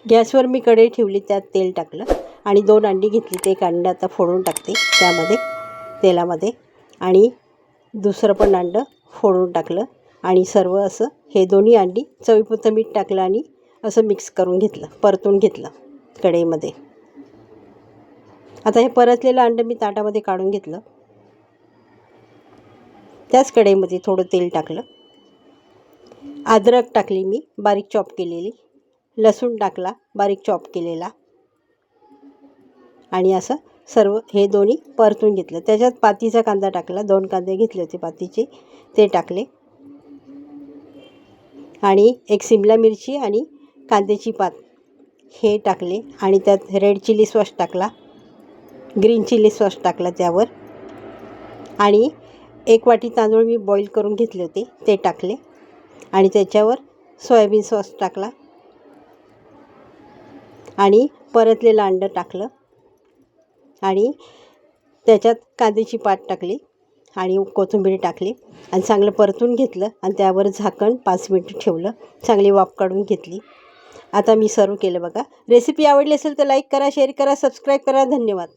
गॅसवर मी कढई ठेवली, त्यात तेल टाकलं आणि 2 अंडी घेतली. ते एक अंडं आता फोडून टाकते त्यामध्ये तेलामध्ये आणि दुसरं पण अंडं फोडून टाकलं आणि सर्व असं हे दोन्ही अंडी चवीपुरतं मीठ टाकलं आणि असं मिक्स करून घेतलं, परतून घेतलं कढईमध्ये. आता हे परतलेलं अंडं मी ताटामध्ये काढून घेतलं. त्याच कढईमध्ये थोडं तेल टाकलं, अद्रक टाकली मी बारीक चॉप केलेली, लसूण टाकला बारीक चॉप केलेला आणि असं सर्व हे दोन्ही परतून घेतलं. त्याच्यात पातीचा कांदा टाकला, 2 कांदे घेतले होते पातीचे, ते टाकले आणि एक सिमला मिरची आणि कांद्याची पात हे टाकले आणि त्यात रेड चिली सॉस टाकला, ग्रीन चिली सॉस टाकला त्यावर आणि 1 वाटी तांदूळ मी बॉईल करून घेतले होते ते टाकले आणि त्याच्यावर सोयाबीन सॉस टाकला आणि परतलेलं अंडं टाकलं आणि त्याच्यात कांद्याची पात टाकली आणि कोथिंबीर टाकली आणि चांगलं परतून घेतलं आणि त्यावर झाकण 5 मिनिटं ठेवलं, चांगली वाफ काढून घेतली. आता मी सर्व केलं बघा. रेसिपी आवडली असेल तर लाईक करा, शेअर करा, सबस्क्राईब करा. धन्यवाद.